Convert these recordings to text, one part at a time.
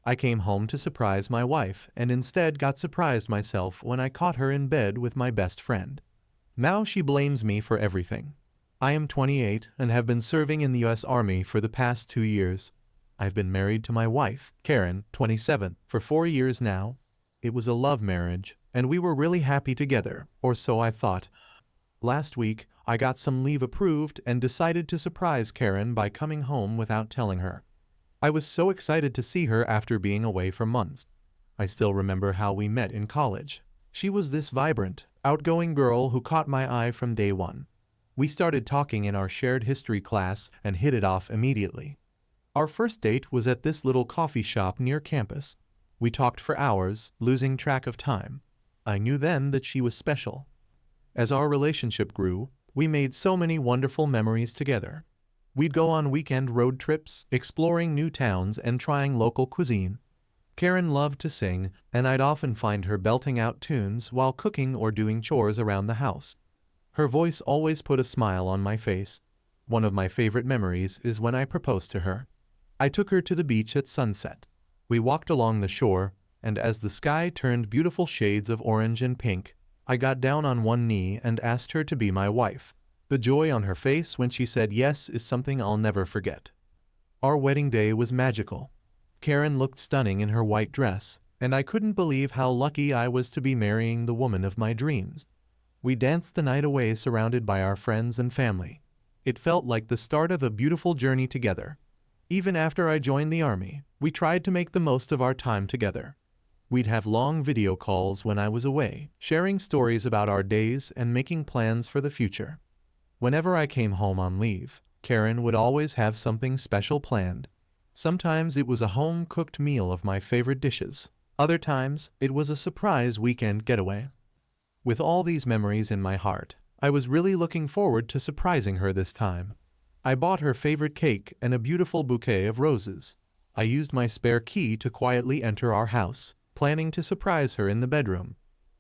I came home to surprise my wife and instead got surprised myself when I caught her in bed with my best friend. Now she blames me for everything. I am 28 and have been serving in the US Army for the past 2 years. I've been married to my wife, Karen, 27, for 4 years now. It was a love marriage, and we were really happy together, or so I thought. Last week, I got some leave approved and decided to surprise Karen by coming home without telling her. I was so excited to see her after being away for months. I still remember how we met in college. She was this vibrant, outgoing girl who caught my eye from day one. We started talking in our shared history class and hit it off immediately. Our first date was at this little coffee shop near campus. We talked for hours, losing track of time. I knew then that she was special. As our relationship grew, we made so many wonderful memories together. We'd go on weekend road trips, exploring new towns and trying local cuisine. Karen loved to sing, and I'd often find her belting out tunes while cooking or doing chores around the house. Her voice always put a smile on my face. One of my favorite memories is when I proposed to her. I took her to the beach at sunset. We walked along the shore, and as the sky turned beautiful shades of orange and pink, I got down on one knee and asked her to be my wife. The joy on her face when she said yes is something I'll never forget. Our wedding day was magical. Karen looked stunning in her white dress, and I couldn't believe how lucky I was to be marrying the woman of my dreams. We danced the night away surrounded by our friends and family. It felt like the start of a beautiful journey together. Even after I joined the army, we tried to make the most of our time together. We'd have long video calls when I was away, sharing stories about our days and making plans for the future. Whenever I came home on leave, Karen would always have something special planned. Sometimes it was a home-cooked meal of my favorite dishes. Other times, it was a surprise weekend getaway. With all these memories in my heart, I was really looking forward to surprising her this time. I bought her favorite cake and a beautiful bouquet of roses. I used my spare key to quietly enter our house, planning to surprise her in the bedroom.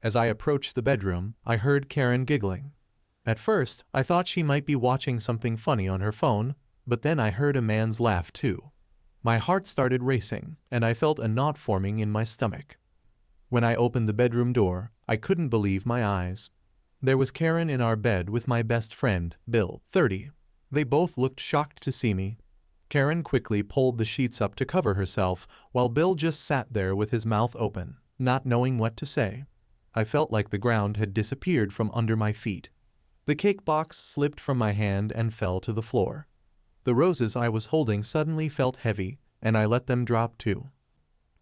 As I approached the bedroom, I heard Karen giggling. At first, I thought she might be watching something funny on her phone, but then I heard a man's laugh too. My heart started racing, and I felt a knot forming in my stomach. When I opened the bedroom door, I couldn't believe my eyes. There was Karen in our bed with my best friend, Bill, 30. They both looked shocked to see me. Karen quickly pulled the sheets up to cover herself, while Bill just sat there with his mouth open, not knowing what to say. I felt like the ground had disappeared from under my feet. The cake box slipped from my hand and fell to the floor. The roses I was holding suddenly felt heavy, and I let them drop too.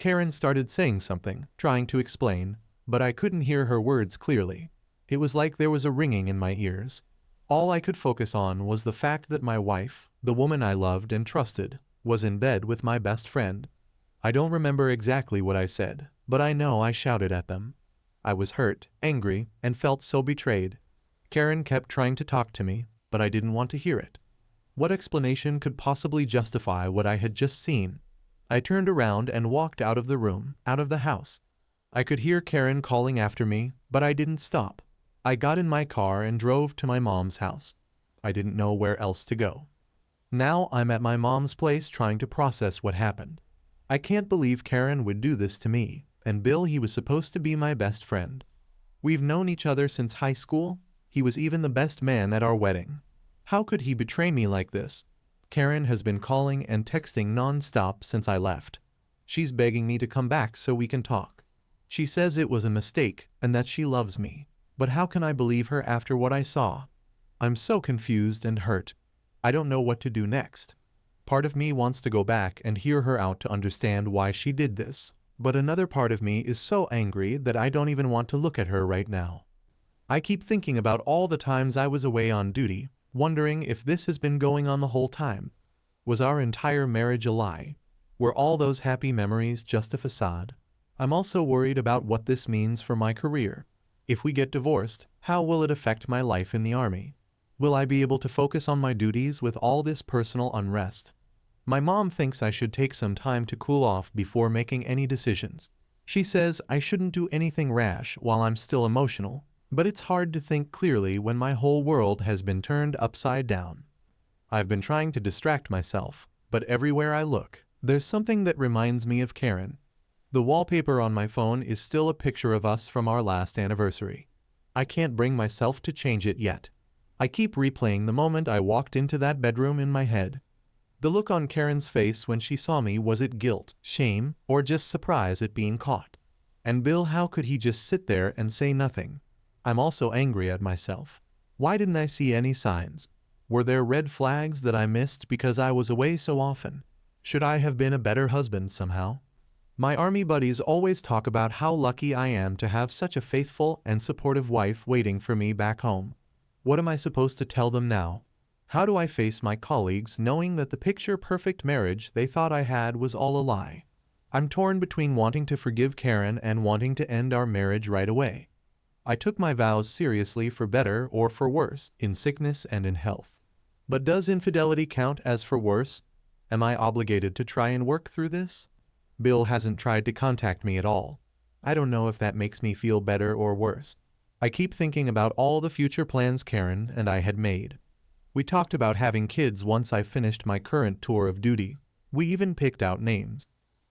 Karen started saying something, trying to explain, but I couldn't hear her words clearly. It was like there was a ringing in my ears. All I could focus on was the fact that my wife, the woman I loved and trusted, was in bed with my best friend. I don't remember exactly what I said, but I know I shouted at them. I was hurt, angry, and felt so betrayed. Karen kept trying to talk to me, but I didn't want to hear it. What explanation could possibly justify what I had just seen? I turned around and walked out of the room, out of the house. I could hear Karen calling after me, but I didn't stop. I got in my car and drove to my mom's house. I didn't know where else to go. Now I'm at my mom's place trying to process what happened. I can't believe Karen would do this to me, and Bill, he was supposed to be my best friend. We've known each other since high school. He was even the best man at our wedding. How could he betray me like this? Karen has been calling and texting non-stop since I left. She's begging me to come back so we can talk. She says it was a mistake and that she loves me. But how can I believe her after what I saw? I'm so confused and hurt. I don't know what to do next. Part of me wants to go back and hear her out to understand why she did this, but another part of me is so angry that I don't even want to look at her right now. I keep thinking about all the times I was away on duty, wondering if this has been going on the whole time. Was our entire marriage a lie? Were all those happy memories just a facade? I'm also worried about what this means for my career. If we get divorced, how will it affect my life in the army? Will I be able to focus on my duties with all this personal unrest? My mom thinks I should take some time to cool off before making any decisions. She says I shouldn't do anything rash while I'm still emotional, but it's hard to think clearly when my whole world has been turned upside down. I've been trying to distract myself, but everywhere I look, There's something that reminds me of Karen. The wallpaper on my phone is still a picture of us from our last anniversary. I can't bring myself to change it yet. I keep replaying the moment I walked into that bedroom in my head. The look on Karen's face when she saw me, was it guilt, shame, or just surprise at being caught? And Bill, how could he just sit there and say nothing? I'm also angry at myself. Why didn't I see any signs? Were there red flags that I missed because I was away so often? Should I have been a better husband somehow? My army buddies always talk about how lucky I am to have such a faithful and supportive wife waiting for me back home. What am I supposed to tell them now? How do I face my colleagues knowing that the picture-perfect marriage they thought I had was all a lie? I'm torn between wanting to forgive Karen and wanting to end our marriage right away. I took my vows seriously, for better or for worse, in sickness and in health. But does infidelity count as for worse? Am I obligated to try and work through this? Bill hasn't tried to contact me at all. I don't know if that makes me feel better or worse. I keep thinking about all the future plans Karen and I had made. We talked about having kids once I finished my current tour of duty. We even picked out names.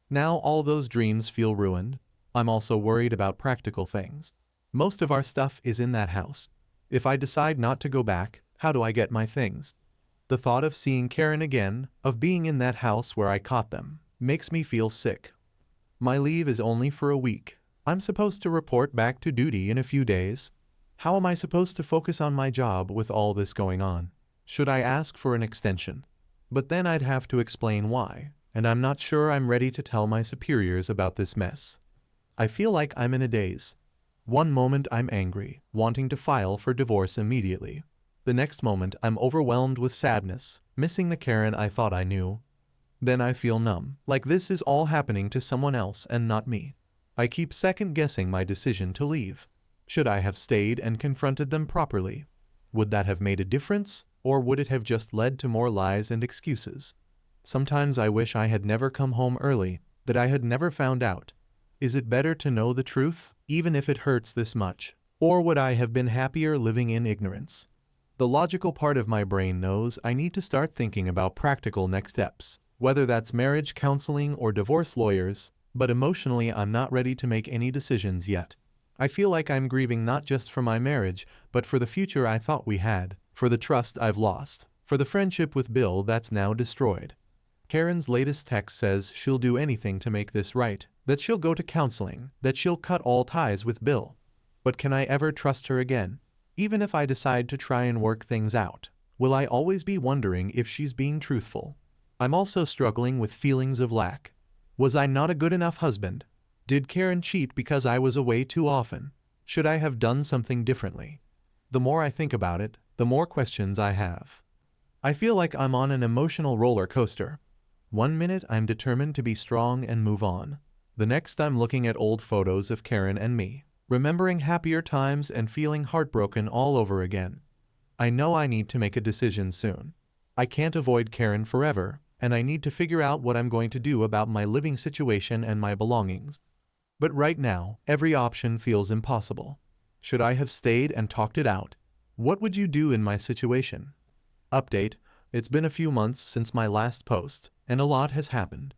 Now all those dreams feel ruined. I'm also worried about practical things. Most of our stuff is in that house. If I decide not to go back, how do I get my things? The thought of seeing Karen again, of being in that house where I caught them, makes me feel sick. My leave is only for a week. I'm supposed to report back to duty in a few days. How am I supposed to focus on my job with all this going on? Should I ask for an extension? But then I'd have to explain why, and I'm not sure I'm ready to tell my superiors about this mess. I feel like I'm in a daze. One moment I'm angry, wanting to file for divorce immediately. The next moment I'm overwhelmed with sadness, missing the Karen I thought I knew. Then I feel numb, like this is all happening to someone else and not me. I keep second-guessing my decision to leave. Should I have stayed and confronted them properly? Would that have made a difference, or would it have just led to more lies and excuses? Sometimes I wish I had never come home early, that I had never found out. Is it better to know the truth, even if it hurts this much? Or would I have been happier living in ignorance? The logical part of my brain knows I need to start thinking about practical next steps, whether that's marriage counseling or divorce lawyers, but emotionally I'm not ready to make any decisions yet. I feel like I'm grieving not just for my marriage, but for the future I thought we had, for the trust I've lost, for the friendship with Bill that's now destroyed. Karen's latest text says she'll do anything to make this right, that she'll go to counseling, that she'll cut all ties with Bill. But can I ever trust her again? Even if I decide to try and work things out, will I always be wondering if she's being truthful? I'm also struggling with feelings of lack. Was I not a good enough husband? Did Karen cheat because I was away too often? Should I have done something differently? The more I think about it, the more questions I have. I feel like I'm on an emotional roller coaster. One minute I'm determined to be strong and move on. The next I'm looking at old photos of Karen and me, remembering happier times and feeling heartbroken all over again. I know I need to make a decision soon. I can't avoid Karen forever, and I need to figure out what I'm going to do about my living situation and my belongings. But right now, every option feels impossible. Should I have stayed and talked it out? What would you do in my situation? Update: it's been a few months since my last post, and a lot has happened.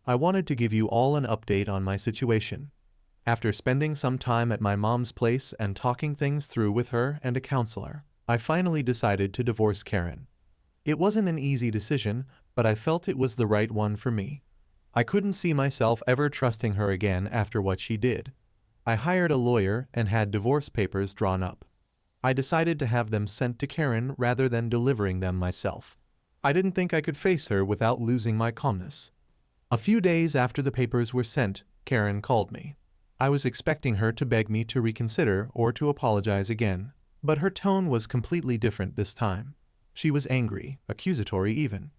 I wanted to give you all an update on my situation. After spending some time at my mom's place and talking things through with her and a counselor, I finally decided to divorce Karen. It wasn't an easy decision, but I felt it was the right one for me. I couldn't see myself ever trusting her again after what she did. I hired a lawyer and had divorce papers drawn up. I decided to have them sent to Karen rather than delivering them myself. I didn't think I could face her without losing my calmness. A few days after the papers were sent, Karen called me. I was expecting her to beg me to reconsider or to apologize again, but her tone was completely different this time. She was angry, accusatory even.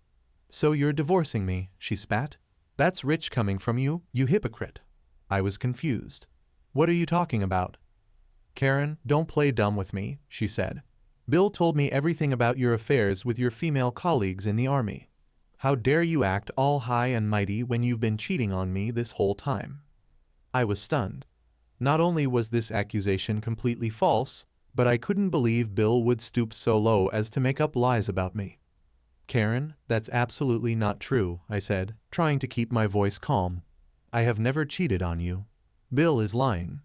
"So you're divorcing me," she spat. "That's rich coming from you, you hypocrite." I was confused. "What are you talking about?" "Karen, don't play dumb with me," she said. "Bill told me everything about your affairs with your female colleagues in the army. How dare you act all high and mighty when you've been cheating on me this whole time?" I was stunned. Not only was this accusation completely false, but I couldn't believe Bill would stoop so low as to make up lies about me. Karen, that's absolutely not true, I said, trying to keep my voice calm. I have never cheated on you. Bill is lying.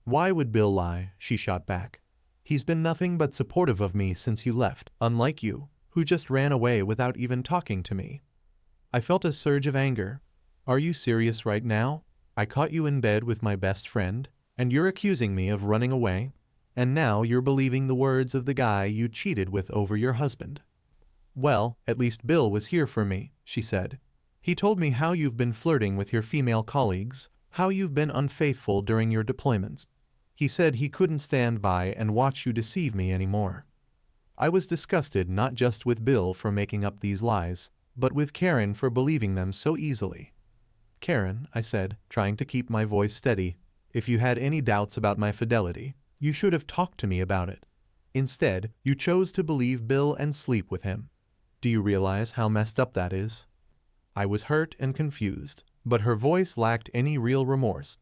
Why would Bill lie? She shot back. He's been nothing but supportive of me since you left, unlike you, who just ran away without even talking to me. I felt a surge of anger. Are you serious right now? I caught you in bed with my best friend, and you're accusing me of running away? And now you're believing the words of the guy you cheated with over your husband. Well, at least Bill was here for me, she said. He told me how you've been flirting with your female colleagues, how you've been unfaithful during your deployments. He said he couldn't stand by and watch you deceive me anymore. I was disgusted not just with Bill for making up these lies, but with Karen for believing them so easily. Karen, I said, trying to keep my voice steady, if you had any doubts about my fidelity, you should have talked to me about it. Instead, you chose to believe Bill and sleep with him. Do you realize how messed up that is? I was hurt and confused, but her voice lacked any real remorse.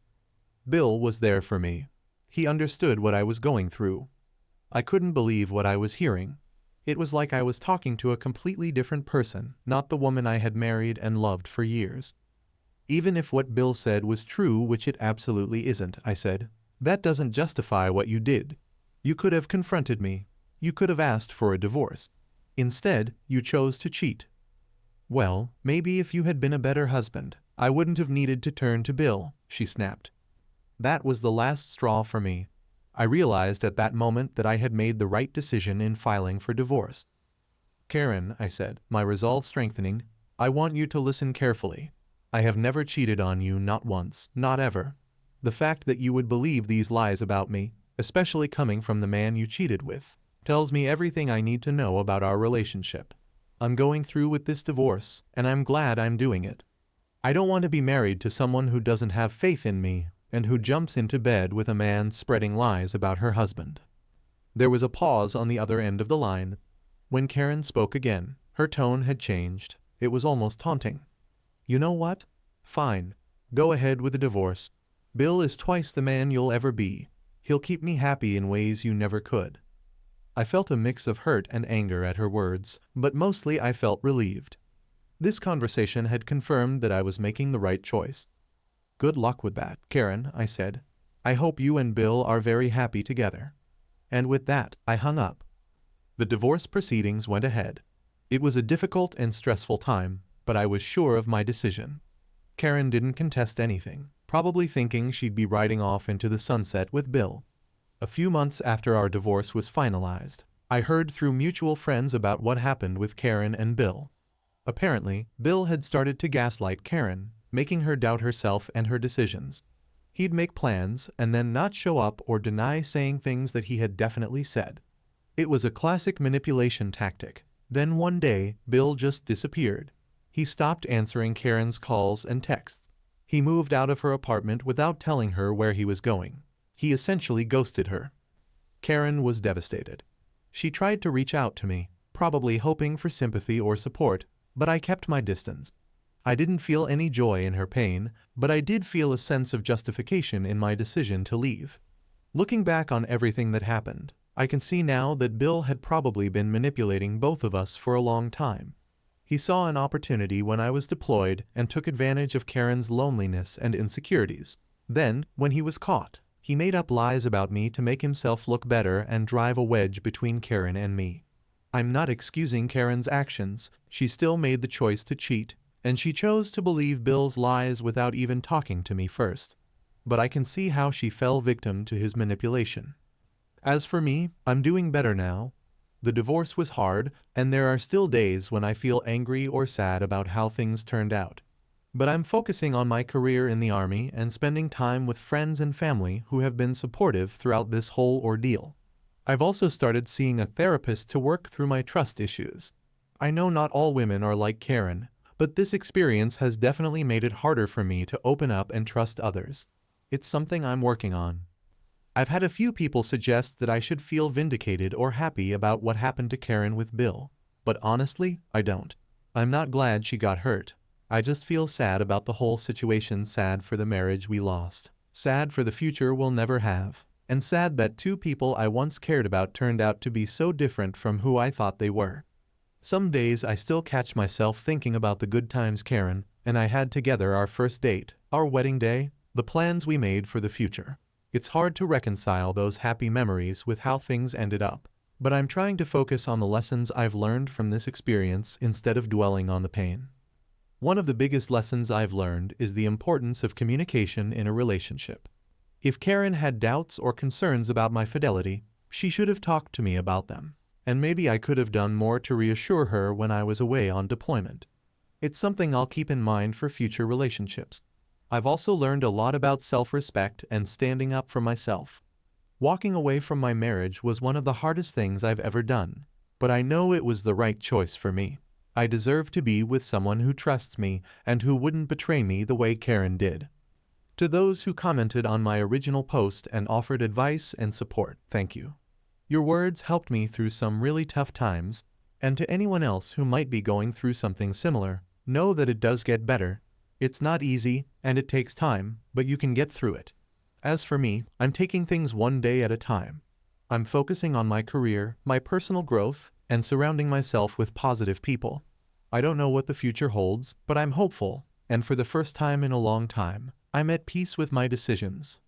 Bill was there for me. He understood what I was going through. I couldn't believe what I was hearing. It was like I was talking to a completely different person, not the woman I had married and loved for years. Even if what Bill said was true, which it absolutely isn't, I said, that doesn't justify what you did. You could have confronted me. You could have asked for a divorce. Instead, you chose to cheat. Well, maybe if you had been a better husband, I wouldn't have needed to turn to Bill, she snapped. That was the last straw for me. I realized at that moment that I had made the right decision in filing for divorce. Karen, I said, my resolve strengthening, I want you to listen carefully. I have never cheated on you, not once, not ever. The fact that you would believe these lies about me, especially coming from the man you cheated with, tells me everything I need to know about our relationship. I'm going through with this divorce, and I'm glad I'm doing it. I don't want to be married to someone who doesn't have faith in me and who jumps into bed with a man spreading lies about her husband. There was a pause on the other end of the line. When Karen spoke again, her tone had changed. It was almost taunting. You know what? Fine. Go ahead with the divorce. Bill is twice the man you'll ever be. He'll keep me happy in ways you never could. I felt a mix of hurt and anger at her words, but mostly I felt relieved. This conversation had confirmed that I was making the right choice. Good luck with that, Karen, I said. I hope you and Bill are very happy together. And with that, I hung up. The divorce proceedings went ahead. It was a difficult and stressful time, but I was sure of my decision. Karen didn't contest anything, probably thinking she'd be riding off into the sunset with Bill. A few months after our divorce was finalized, I heard through mutual friends about what happened with Karen and Bill. Apparently, Bill had started to gaslight Karen, making her doubt herself and her decisions. He'd make plans and then not show up or deny saying things that he had definitely said. It was a classic manipulation tactic. Then one day, Bill just disappeared. He stopped answering Karen's calls and texts. He moved out of her apartment without telling her where he was going. He essentially ghosted her. Karen was devastated. She tried to reach out to me, probably hoping for sympathy or support, but I kept my distance. I didn't feel any joy in her pain, but I did feel a sense of justification in my decision to leave. Looking back on everything that happened, I can see now that Bill had probably been manipulating both of us for a long time. He saw an opportunity when I was deployed and took advantage of Karen's loneliness and insecurities. Then, when he was caught, he made up lies about me to make himself look better and drive a wedge between Karen and me. I'm not excusing Karen's actions. She still made the choice to cheat, and she chose to believe Bill's lies without even talking to me first. But I can see how she fell victim to his manipulation. As for me, I'm doing better now. The divorce was hard, and there are still days when I feel angry or sad about how things turned out. But I'm focusing on my career in the Army and spending time with friends and family who have been supportive throughout this whole ordeal. I've also started seeing a therapist to work through my trust issues. I know not all women are like Karen, but this experience has definitely made it harder for me to open up and trust others. It's something I'm working on. I've had a few people suggest that I should feel vindicated or happy about what happened to Karen with Bill, but honestly, I don't. I'm not glad she got hurt. I just feel sad about the whole situation, sad for the marriage we lost, sad for the future we'll never have, and sad that two people I once cared about turned out to be so different from who I thought they were. Some days I still catch myself thinking about the good times Karen and I had together, our first date, our wedding day, the plans we made for the future. It's hard to reconcile those happy memories with how things ended up. But I'm trying to focus on the lessons I've learned from this experience instead of dwelling on the pain. One of the biggest lessons I've learned is the importance of communication in a relationship. If Karen had doubts or concerns about my fidelity, she should have talked to me about them. And maybe I could have done more to reassure her when I was away on deployment. It's something I'll keep in mind for future relationships. I've also learned a lot about self-respect and standing up for myself. Walking away from my marriage was one of the hardest things I've ever done, but I know it was the right choice for me. I deserve to be with someone who trusts me and who wouldn't betray me the way Karen did. To those who commented on my original post and offered advice and support, thank you. Your words helped me through some really tough times, and to anyone else who might be going through something similar, know that it does get better. It's not easy, and it takes time, but you can get through it. As for me, I'm taking things one day at a time. I'm focusing on my career, my personal growth, and surrounding myself with positive people. I don't know what the future holds, but I'm hopeful, and for the first time in a long time, I'm at peace with my decisions.